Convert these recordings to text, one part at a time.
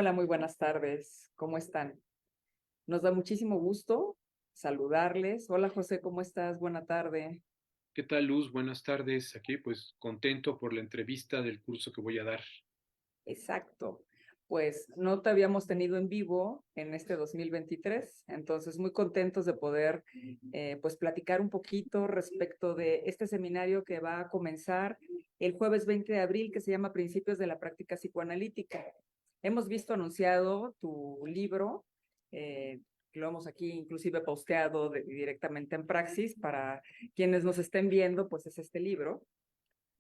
Hola, muy buenas tardes. ¿Cómo están? Nos da muchísimo gusto saludarles. Hola, José, ¿cómo estás? Buena tarde. ¿Qué tal, Luz? Buenas tardes. Aquí, pues, contento por la entrevista del curso que voy a dar. Exacto. Pues no te habíamos tenido en vivo en este 2023, entonces muy contentos de poder pues platicar un poquito respecto de este seminario que va a comenzar el jueves 20 de abril, que se llama Principios de la Práctica Psicoanalítica. Hemos visto anunciado tu libro, eh, lo hemos aquí inclusive posteado directamente en Praxis para quienes nos estén viendo, pues es este libro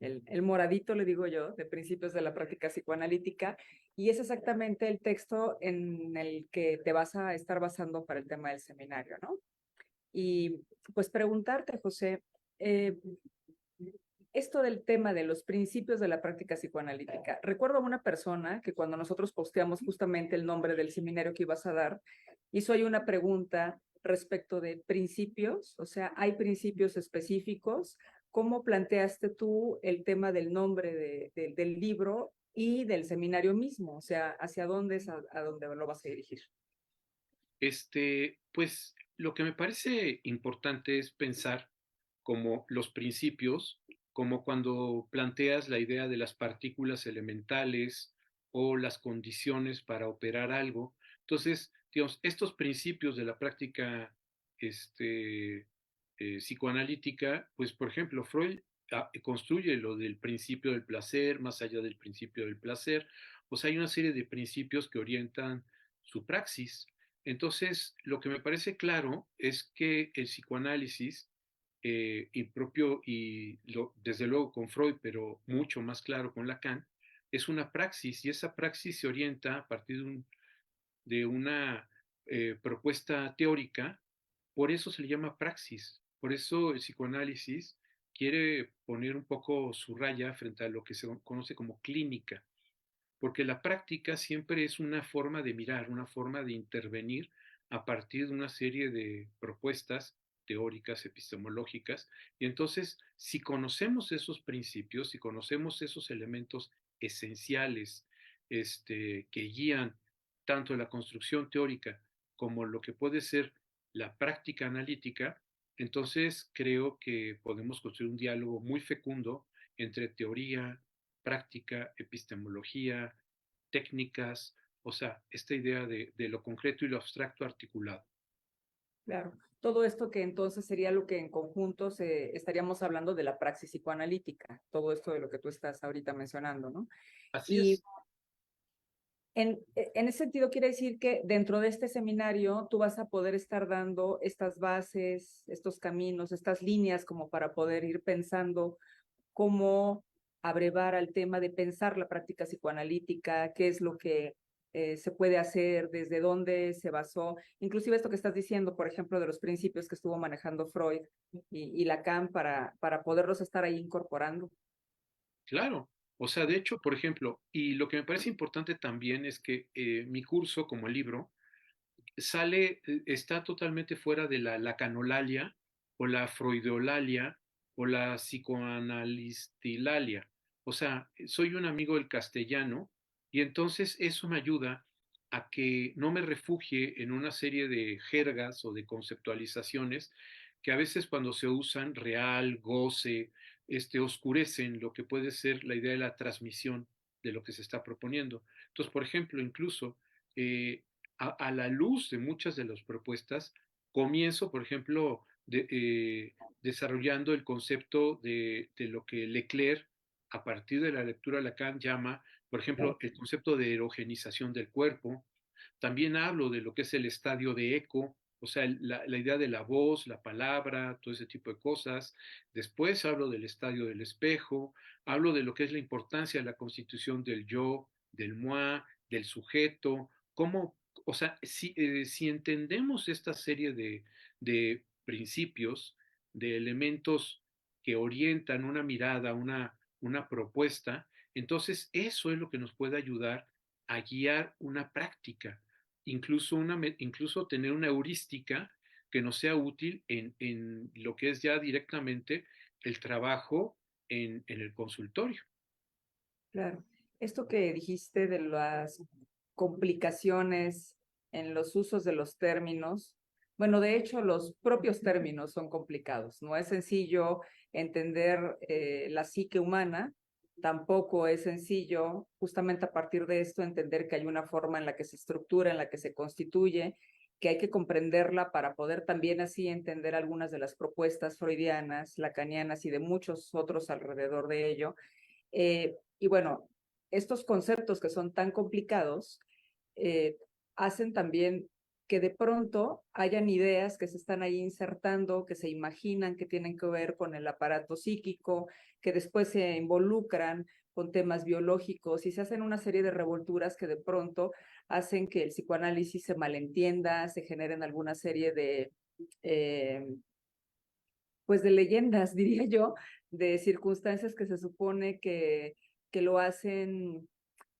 el moradito, le digo yo, de Principios de la Práctica Psicoanalítica, y es exactamente el texto en el que te vas a estar basando para el tema del seminario, ¿no? Y pues preguntarte, José, eh, esto del tema de los principios de la práctica psicoanalítica. Recuerdo a una persona que cuando nosotros posteamos justamente el nombre del seminario que ibas a dar, hizo ahí una pregunta respecto de principios, o sea, ¿hay principios específicos? ¿Cómo planteaste tú el tema del nombre del libro y del seminario mismo? O sea, ¿hacia dónde es a dónde lo vas a dirigir? Pues, lo que me parece importante es pensar como los principios, como cuando planteas la idea de las partículas elementales o las condiciones para operar algo. Entonces, digamos, estos principios de la práctica este, psicoanalítica, pues, por ejemplo, Freud construye lo del principio del placer, más allá del principio del placer. O sea, hay una serie de principios que orientan su praxis. Entonces, lo que me parece claro es que el psicoanálisis desde luego con Freud, pero mucho más claro con Lacan, es una praxis y esa praxis se orienta a partir de una propuesta teórica, por eso se le llama praxis, por eso el psicoanálisis quiere poner un poco su raya frente a lo que se conoce como clínica, porque la práctica siempre es una forma de mirar, una forma de intervenir a partir de una serie de propuestas teóricas, epistemológicas, y entonces si conocemos esos principios, si conocemos esos elementos esenciales que guían tanto la construcción teórica como lo que puede ser la práctica analítica, entonces creo que podemos construir un diálogo muy fecundo entre teoría, práctica, epistemología, técnicas, o sea, esta idea de lo concreto y lo abstracto articulado. Claro. Todo esto que entonces sería lo que en conjunto estaríamos hablando de la praxis psicoanalítica, todo esto de lo que tú estás ahorita mencionando, ¿no? Así Y es. en ese sentido quiere decir que dentro de este seminario tú vas a poder estar dando estas bases, estos caminos, estas líneas como para poder ir pensando cómo abrevar al tema de pensar la práctica psicoanalítica, qué es lo que se puede hacer, desde dónde se basó, inclusive esto que estás diciendo, por ejemplo, de los principios que estuvo manejando Freud y Lacan para poderlos estar ahí incorporando. Claro. O sea, de hecho, por ejemplo, y lo que me parece importante también es que mi curso como libro está totalmente fuera de la lacanolalia o la freudeolalia o la psicoanalistilalia. O sea, soy un amigo del castellano y entonces eso me ayuda a que no me refugie en una serie de jergas o de conceptualizaciones que a veces cuando se usan real, goce, oscurecen lo que puede ser la idea de la transmisión de lo que se está proponiendo. Entonces, por ejemplo, incluso a la luz de muchas de las propuestas, comienzo, por ejemplo, desarrollando el concepto de lo que Leclerc, a partir de la lectura de Lacan, llama, por ejemplo, el concepto de erogenización del cuerpo. También hablo de lo que es el estadio de eco, o sea, la idea de la voz, la palabra, todo ese tipo de cosas. Después hablo del estadio del espejo, hablo de lo que es la importancia de la constitución del yo, del moi, del sujeto, cómo, o sea, si entendemos esta serie de principios, de elementos que orientan una mirada, una propuesta, entonces eso es lo que nos puede ayudar a guiar una práctica, incluso tener una heurística que nos sea útil en lo que es ya directamente el trabajo en el consultorio. Claro. Esto que dijiste de las complicaciones en los usos de los términos. Bueno, de hecho, los propios términos son complicados. No es sencillo entender la psique humana, tampoco es sencillo, justamente a partir de esto, entender que hay una forma en la que se estructura, en la que se constituye, que hay que comprenderla para poder también así entender algunas de las propuestas freudianas, lacanianas y de muchos otros alrededor de ello. Y bueno, estos conceptos que son tan complicados hacen también que de pronto hayan ideas que se están ahí insertando, que se imaginan que tienen que ver con el aparato psíquico, que después se involucran con temas biológicos y se hacen una serie de revolturas que de pronto hacen que el psicoanálisis se malentienda, se generen alguna serie de, pues de leyendas, diría yo, de circunstancias que se supone que lo hacen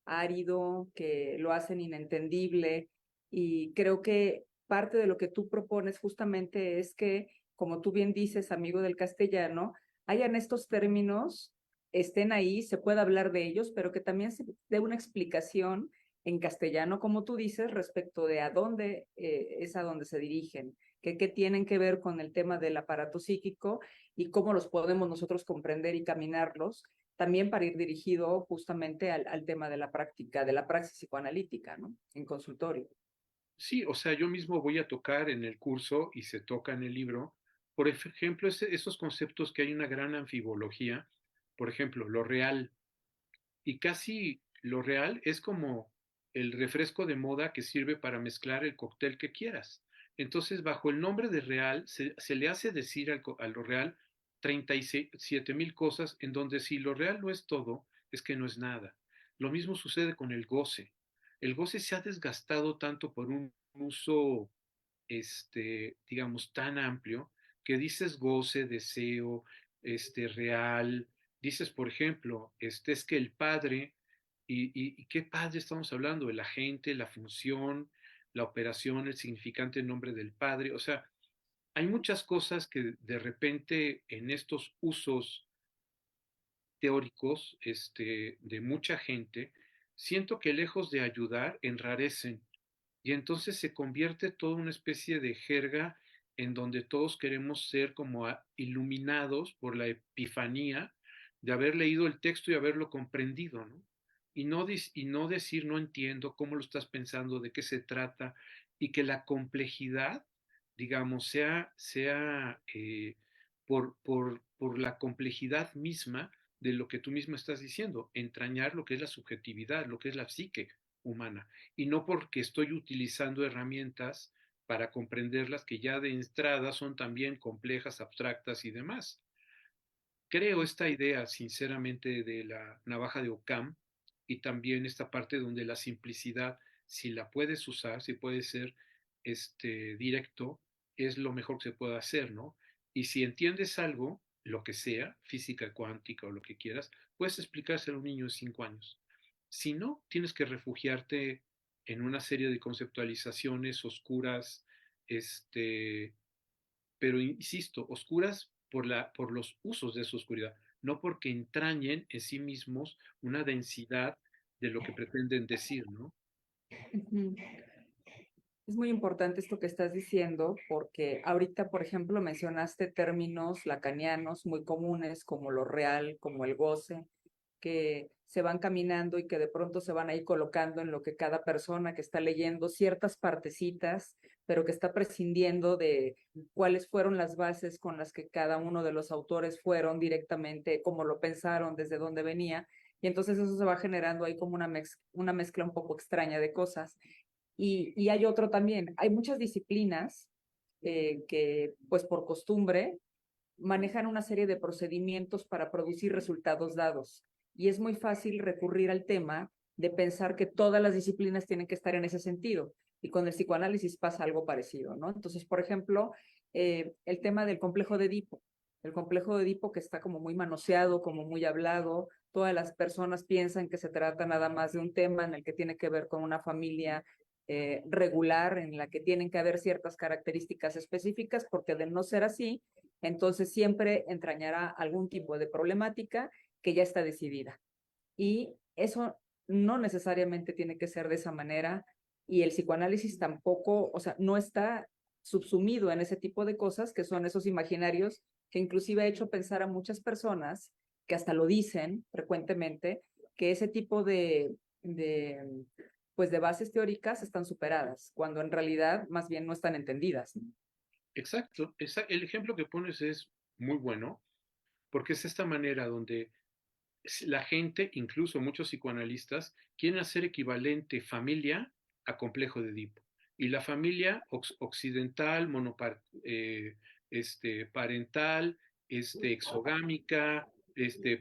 árido, que lo hacen inentendible. Y creo que parte de lo que tú propones justamente es que, como tú bien dices, amigo del castellano, hayan estos términos, estén ahí, se pueda hablar de ellos, pero que también se dé una explicación en castellano, como tú dices, respecto de a dónde es a dónde se dirigen, qué tienen que ver con el tema del aparato psíquico y cómo los podemos nosotros comprender y caminarlos también para ir dirigido justamente al tema de la práctica, de la praxis psicoanalítica, ¿no? En consultorio. Sí, o sea, yo mismo voy a tocar en el curso y se toca en el libro, por ejemplo, esos conceptos que hay una gran anfibología, por ejemplo, lo real, y casi lo real es como el refresco de moda que sirve para mezclar el cóctel que quieras. Entonces, bajo el nombre de real, se le hace decir a lo real 37,000 cosas en donde si lo real no es todo, es que no es nada. Lo mismo sucede con el goce. El goce se ha desgastado tanto por un uso, digamos, tan amplio, que dices goce, deseo, real, dices, por ejemplo, es que el padre, y qué padre estamos hablando, el agente, la función, la operación, el significante en nombre del padre, o sea, hay muchas cosas que de repente en estos usos teóricos, de mucha gente, siento que lejos de ayudar, enrarecen. Y entonces se convierte toda una especie de jerga en donde todos queremos ser como iluminados por la epifanía de haber leído el texto y haberlo comprendido, ¿no? Y no decir no entiendo cómo lo estás pensando, de qué se trata, y que la complejidad, digamos, sea por la complejidad misma de lo que tú mismo estás diciendo, entrañar lo que es la subjetividad, lo que es la psique humana, y no porque estoy utilizando herramientas para comprenderlas que ya de entrada son también complejas, abstractas y demás. Creo esta idea, sinceramente, de la navaja de Occam y también esta parte donde la simplicidad, si la puedes usar, si puede ser directo, es lo mejor que se puede hacer, ¿no? Y si entiendes algo, lo que sea, física cuántica o lo que quieras, puedes explicárselo a un niño de 5 años. Si no, tienes que refugiarte en una serie de conceptualizaciones oscuras, pero insisto, oscuras por los usos de esa oscuridad, no porque entrañen en sí mismos una densidad de lo que pretenden decir, ¿no? Ujú. Es muy importante esto que estás diciendo porque ahorita, por ejemplo, mencionaste términos lacanianos muy comunes como lo real, como el goce, que se van caminando y que de pronto se van ahí colocando en lo que cada persona que está leyendo ciertas partecitas, pero que está prescindiendo de cuáles fueron las bases con las que cada uno de los autores fueron directamente, cómo lo pensaron, desde dónde venía. Y entonces eso se va generando ahí como una mezcla un poco extraña de cosas. Y hay otro también, hay muchas disciplinas que pues por costumbre manejan una serie de procedimientos para producir resultados dados. Y es muy fácil recurrir al tema de pensar que todas las disciplinas tienen que estar en ese sentido. Y con el psicoanálisis pasa algo parecido, ¿no? Entonces, por ejemplo, el tema del complejo de Edipo. El complejo de Edipo que está como muy manoseado, como muy hablado. Todas las personas piensan que se trata nada más de un tema en el que tiene que ver con una familia regular, en la que tienen que haber ciertas características específicas, porque de no ser así, entonces siempre entrañará algún tipo de problemática que ya está decidida. Y eso no necesariamente tiene que ser de esa manera y el psicoanálisis tampoco, o sea, no está subsumido en ese tipo de cosas que son esos imaginarios que inclusive ha hecho pensar a muchas personas que hasta lo dicen frecuentemente, que ese tipo de pues de bases teóricas están superadas, cuando en realidad más bien no están entendidas. Exacto, el ejemplo que pones es muy bueno, porque es esta manera donde la gente, incluso muchos psicoanalistas, quieren hacer equivalente familia a complejo de Edipo. Y la familia occidental, parental, exogámica,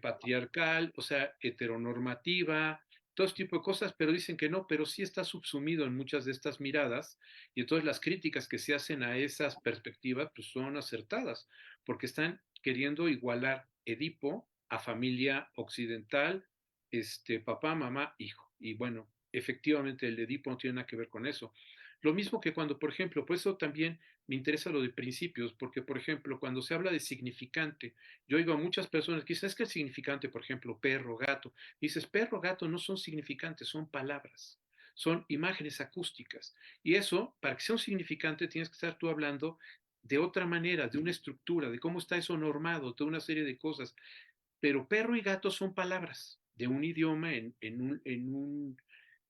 patriarcal, o sea, heteronormativa, todo este tipo de cosas, pero dicen que no, pero sí está subsumido en muchas de estas miradas, y entonces las críticas que se hacen a esas perspectivas pues son acertadas, porque están queriendo igualar Edipo a familia occidental, papá, mamá, hijo. Y bueno, efectivamente el Edipo no tiene nada que ver con eso. Lo mismo que cuando, por ejemplo, por eso también me interesa lo de principios, porque, por ejemplo, cuando se habla de significante, yo oigo a muchas personas que dicen, es que el significante, por ejemplo, perro, gato, dices, perro, gato no son significantes, son palabras, son imágenes acústicas. Y eso, para que sea un significante, tienes que estar tú hablando de otra manera, de una estructura, de cómo está eso normado, de una serie de cosas. Pero perro y gato son palabras de un idioma en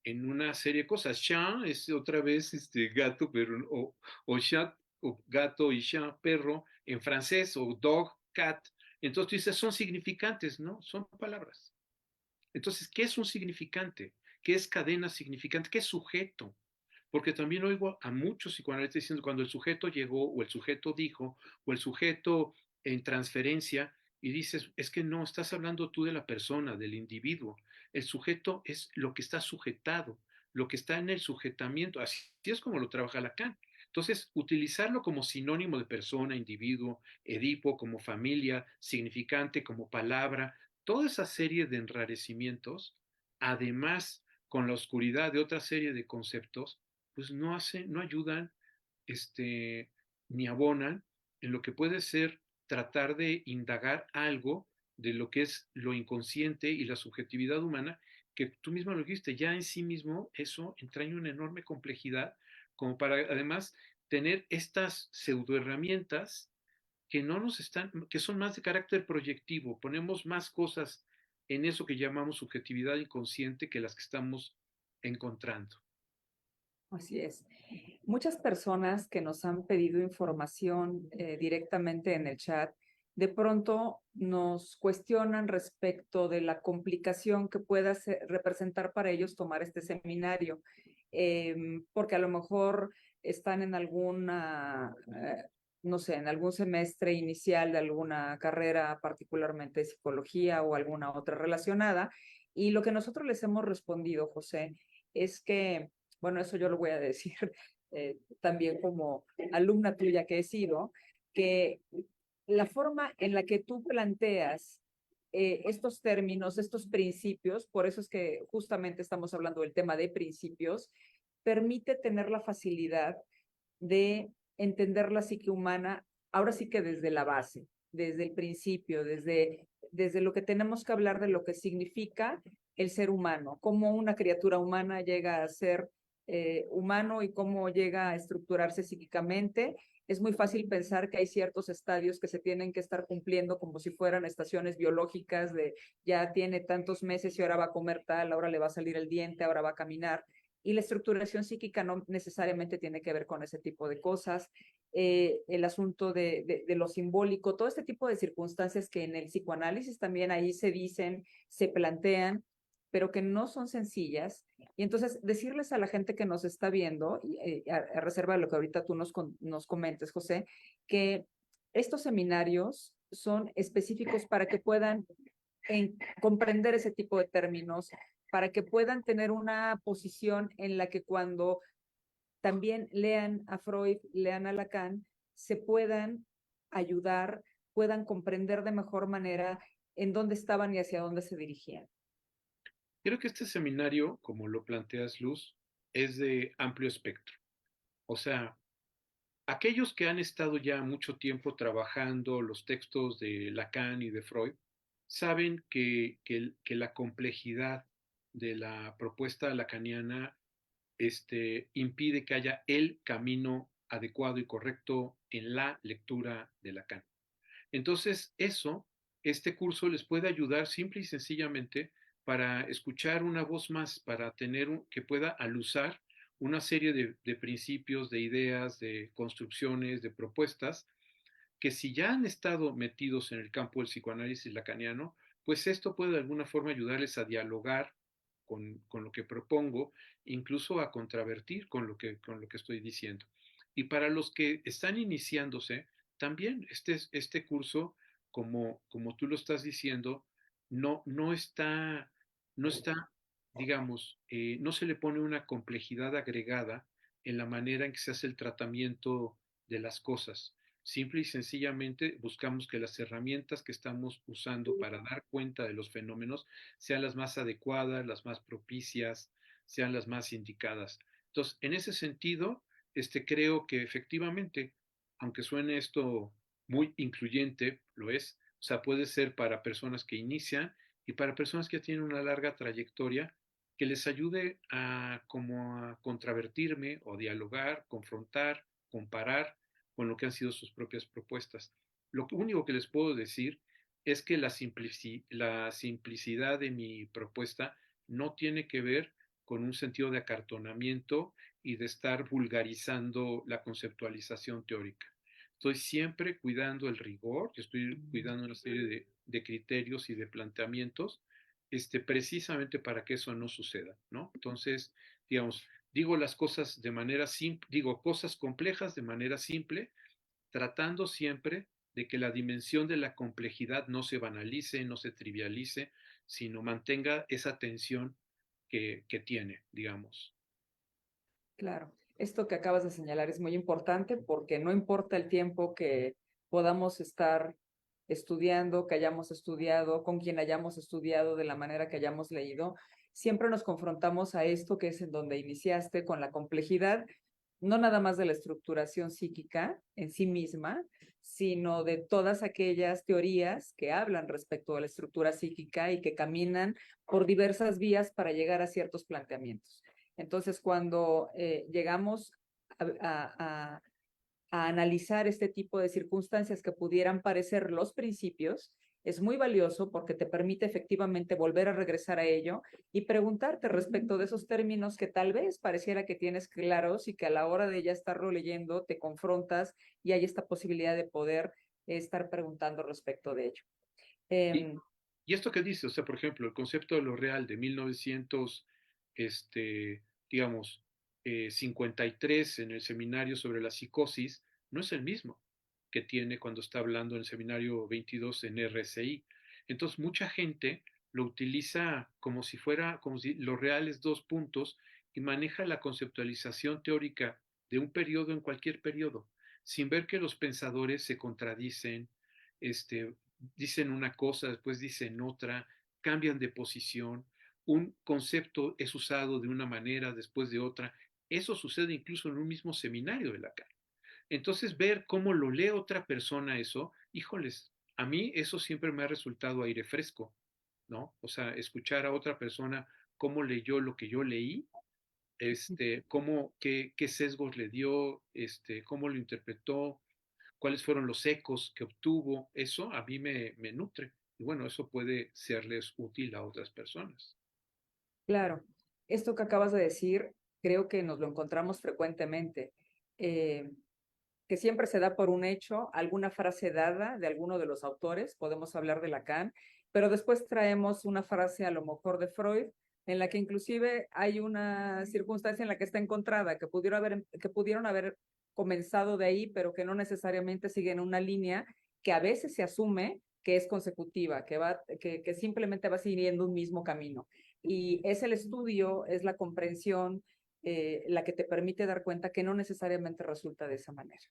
una serie de cosas. Chat es otra vez gato, pero, o chat, o gato y chat, perro, en francés, o dog, cat. Entonces tú dices, son significantes, ¿no? Son palabras. Entonces, ¿qué es un significante? ¿Qué es cadena significante? ¿Qué es sujeto? Porque también oigo a muchos psicoanalistas diciendo cuando el sujeto llegó, o el sujeto dijo, o el sujeto en transferencia, y dices, es que no, estás hablando tú de la persona, del individuo. El sujeto es lo que está sujetado, lo que está en el sujetamiento. Así es como lo trabaja Lacan. Entonces, utilizarlo como sinónimo de persona, individuo, Edipo, como familia, significante, como palabra, toda esa serie de enrarecimientos, además con la oscuridad de otra serie de conceptos, pues no ayudan, este, ni abonan en lo que puede ser tratar de indagar algo de lo que es lo inconsciente y la subjetividad humana, que tú mismo lo dijiste, ya en sí mismo eso entraña una enorme complejidad, como para además tener estas pseudoherramientas que no nos están, que son más de carácter proyectivo, ponemos más cosas en eso que llamamos subjetividad inconsciente que las que estamos encontrando. Así es. Muchas personas que nos han pedido información directamente en el chat, de pronto nos cuestionan respecto de la complicación que pueda representar para ellos tomar este seminario, porque a lo mejor están en alguna, no sé, en algún semestre inicial de alguna carrera, particularmente psicología o alguna otra relacionada, y lo que nosotros les hemos respondido, José, es que bueno, eso yo lo voy a decir también como alumna tuya que he sido, que la forma en la que tú planteas estos términos, estos principios, por eso es que justamente estamos hablando del tema de principios, permite tener la facilidad de entender la psique humana, ahora sí que desde la base, desde el principio, desde lo que tenemos que hablar de lo que significa el ser humano, cómo una criatura humana llega a ser humano y cómo llega a estructurarse psíquicamente. Es muy fácil pensar que hay ciertos estadios que se tienen que estar cumpliendo como si fueran estaciones biológicas de ya tiene tantos meses y ahora va a comer tal, ahora le va a salir el diente, ahora va a caminar. Y la estructuración psíquica no necesariamente tiene que ver con ese tipo de cosas. El asunto de lo simbólico, todo este tipo de circunstancias que en el psicoanálisis también ahí se dicen, se plantean, pero que no son sencillas. Y entonces decirles a la gente que nos está viendo, a reserva de lo que ahorita tú nos comentes, José, que estos seminarios son específicos para que puedan comprender ese tipo de términos, para que puedan tener una posición en la que cuando también lean a Freud, lean a Lacan, se puedan ayudar, puedan comprender de mejor manera en dónde estaban y hacia dónde se dirigían. Creo que este seminario, como lo planteas, Luz, es de amplio espectro. O sea, aquellos que han estado ya mucho tiempo trabajando los textos de Lacan y de Freud, saben que la complejidad de la propuesta lacaniana impide que haya el camino adecuado y correcto en la lectura de Lacan. Entonces, este curso les puede ayudar simple y sencillamente para escuchar una voz más, para que pueda alusar una serie de principios, de ideas, de construcciones, de propuestas, que si ya han estado metidos en el campo del psicoanálisis lacaniano, pues esto puede de alguna forma ayudarles a dialogar con lo que propongo, incluso a contravertir con lo que estoy diciendo. Y para los que están iniciándose, también este curso, como tú lo estás diciendo, no está, no está, digamos, no se le pone una complejidad agregada en la manera en que se hace el tratamiento de las cosas. Simple y sencillamente buscamos que las herramientas que estamos usando para dar cuenta de los fenómenos sean las más adecuadas, las más propicias, sean las más indicadas. Entonces, en ese sentido, creo que efectivamente, aunque suene esto muy incluyente, lo es, o sea, puede ser para personas que inician y para personas que tienen una larga trayectoria que les ayude a como a contravertirme o dialogar, confrontar, comparar con lo que han sido sus propias propuestas. Lo único que les puedo decir es que la simplicidad de mi propuesta no tiene que ver con un sentido de acartonamiento y de estar vulgarizando la conceptualización teórica. Estoy siempre cuidando el rigor, estoy cuidando una serie de criterios y de planteamientos, precisamente para que eso no suceda, ¿no? Entonces, digamos, digo las cosas de manera simple, digo cosas complejas de manera simple, tratando siempre de que la dimensión de la complejidad no se banalice, no se trivialice, sino mantenga esa tensión que tiene, digamos. Claro, esto que acabas de señalar es muy importante porque no importa el tiempo que podamos estar estudiando, que hayamos estudiado, con quien hayamos estudiado, de la manera que hayamos leído, siempre nos confrontamos a esto que es en donde iniciaste, con la complejidad, no nada más de la estructuración psíquica en sí misma, sino de todas aquellas teorías que hablan respecto a la estructura psíquica y que caminan por diversas vías para llegar a ciertos planteamientos. Entonces, cuando llegamos a, a, a analizar este tipo de circunstancias que pudieran parecer los principios, es muy valioso porque te permite efectivamente volver a regresar a ello y preguntarte respecto de esos términos que tal vez pareciera que tienes claros y que a la hora de ya estarlo leyendo te confrontas y hay esta posibilidad de poder estar preguntando respecto de ello. Y, y esto que dice, o sea, por ejemplo, el concepto de lo real de 1900, digamos, 53 en el seminario sobre la psicosis, no es el mismo que tiene cuando está hablando en el seminario 22 en RSI. Entonces, mucha gente lo utiliza como si fuera, como si lo real es dos puntos y maneja la conceptualización teórica de un periodo en cualquier periodo, sin ver que los pensadores se contradicen, este, dicen una cosa, después dicen otra, cambian de posición, un concepto es usado de una manera, después de otra. Eso sucede incluso en un mismo seminario de Lacan. Entonces, ver cómo lo lee otra persona eso, híjoles, a mí eso siempre me ha resultado aire fresco, ¿no? O sea, escuchar a otra persona cómo leyó lo que yo leí, qué sesgos le dio, cómo lo interpretó, cuáles fueron los ecos que obtuvo, eso a mí me nutre. Y bueno, eso puede serles útil a otras personas. Claro, esto que acabas de decir, creo que nos lo encontramos frecuentemente, que siempre se da por un hecho, alguna frase dada de alguno de los autores, podemos hablar de Lacan, pero después traemos una frase a lo mejor de Freud, en la que inclusive hay una circunstancia en la que está encontrada, que pudieron haber comenzado de ahí, pero que no necesariamente siguen una línea que a veces se asume que es consecutiva, que simplemente va siguiendo un mismo camino. Y es el estudio, es la comprensión, la que te permite dar cuenta que no necesariamente resulta de esa manera.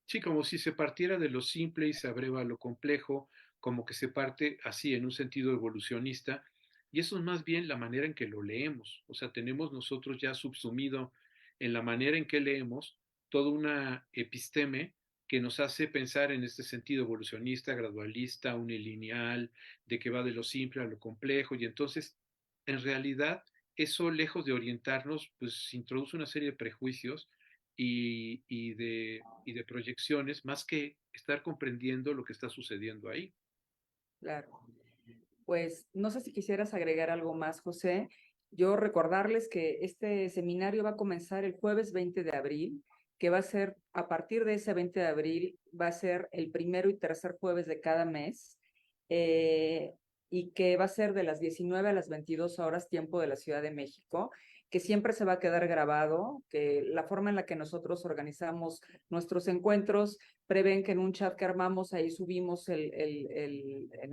Sí, como si se partiera de lo simple y se abreva a lo complejo, como que se parte así en un sentido evolucionista, y eso es más bien la manera en que lo leemos. O sea, tenemos nosotros ya subsumido en la manera en que leemos toda una episteme que nos hace pensar en este sentido evolucionista, gradualista, unilineal, de que va de lo simple a lo complejo, y entonces, en realidad, eso, lejos de orientarnos, pues introduce una serie de prejuicios y de proyecciones, más que estar comprendiendo lo que está sucediendo ahí. Claro. Pues no sé si quisieras agregar algo más, José. Yo recordarles que este seminario va a comenzar el jueves 20 de abril, que va a ser, a partir de ese 20 de abril, va a ser el primero y tercer jueves de cada mes, eh, y que va a ser de las 19 a las 22 horas, tiempo de la Ciudad de México, que siempre se va a quedar grabado, que la forma en la que nosotros organizamos nuestros encuentros prevén que en un chat que armamos, ahí subimos en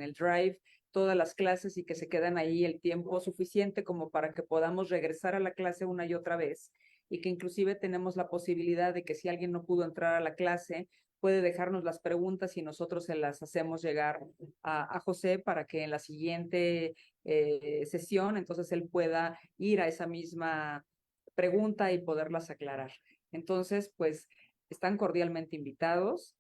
el Drive todas las clases y que se quedan ahí el tiempo suficiente como para que podamos regresar a la clase una y otra vez, y que inclusive tenemos la posibilidad de que si alguien no pudo entrar a la clase, puede dejarnos las preguntas y nosotros se las hacemos llegar a José para que en la siguiente sesión entonces él pueda ir a esa misma pregunta y poderlas aclarar. Entonces, pues están cordialmente invitados.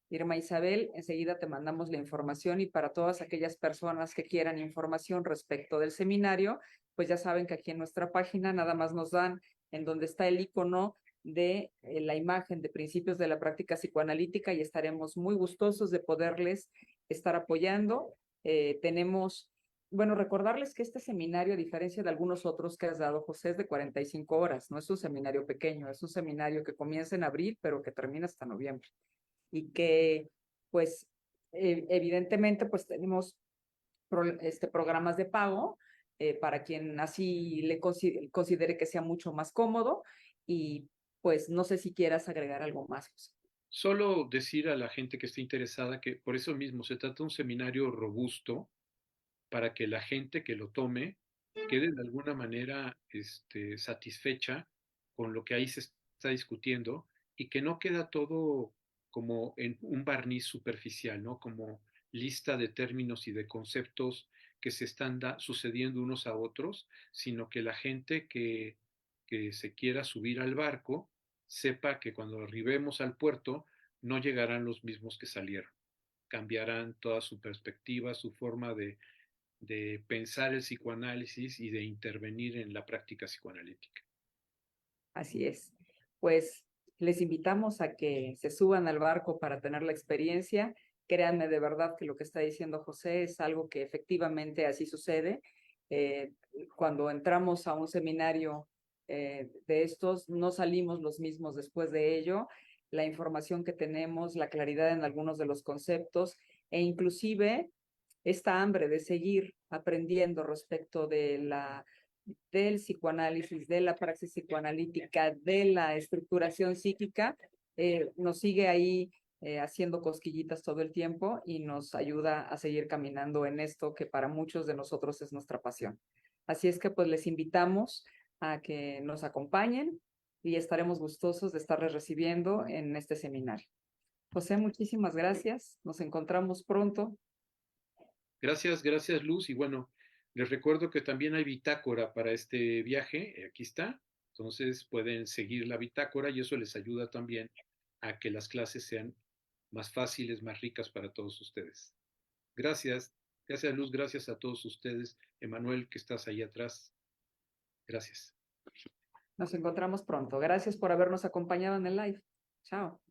Irma Isabel, enseguida te mandamos la información, y para todas aquellas personas que quieran información respecto del seminario, pues ya saben que aquí en nuestra página nada más nos dan en donde está el icono de la imagen de principios de la práctica psicoanalítica, y estaremos muy gustosos de poderles estar apoyando. Tenemos, bueno, recordarles que este seminario, a diferencia de algunos otros que has dado, José, es de 45 horas, no es un seminario pequeño, es un seminario que comienza en abril, pero que termina hasta noviembre, y que pues evidentemente pues tenemos programas de pago para quien así le considere que sea mucho más cómodo, y pues no sé si quieras agregar algo más, José. Solo decir a la gente que esté interesada que por eso mismo se trata de un seminario robusto para que la gente que lo tome quede de alguna manera satisfecha con lo que ahí se está discutiendo y que no queda todo como en un barniz superficial, ¿no? Como lista de términos y de conceptos que se están sucediendo unos a otros, sino que la gente que se quiera subir al barco sepa que cuando arribemos al puerto no llegarán los mismos que salieron, cambiarán toda su perspectiva, su forma de pensar el psicoanálisis y de intervenir en la práctica psicoanalítica. Así es. Pues les invitamos a que se suban al barco para tener la experiencia. Créanme de verdad que lo que está diciendo José es algo que efectivamente así sucede. Eh, Cuando entramos a un seminario de estos, no salimos los mismos después de ello. La información que tenemos, la claridad en algunos de los conceptos, e inclusive esta hambre de seguir aprendiendo respecto del psicoanálisis, de la praxis psicoanalítica, de la estructuración psíquica, nos sigue ahí haciendo cosquillitas todo el tiempo y nos ayuda a seguir caminando en esto que para muchos de nosotros es nuestra pasión. Así es que pues les invitamos a que nos acompañen y estaremos gustosos de estarles recibiendo en este seminario. José, muchísimas gracias. Nos encontramos pronto. Gracias, gracias Luz. Y bueno, les recuerdo que también hay bitácora para este viaje. Aquí está. Entonces pueden seguir la bitácora y eso les ayuda también a que las clases sean más fáciles, más ricas para todos ustedes. Gracias, gracias Luz, gracias a todos ustedes. Emanuel, que estás ahí atrás. Gracias. Nos encontramos pronto. Gracias por habernos acompañado en el live. Chao.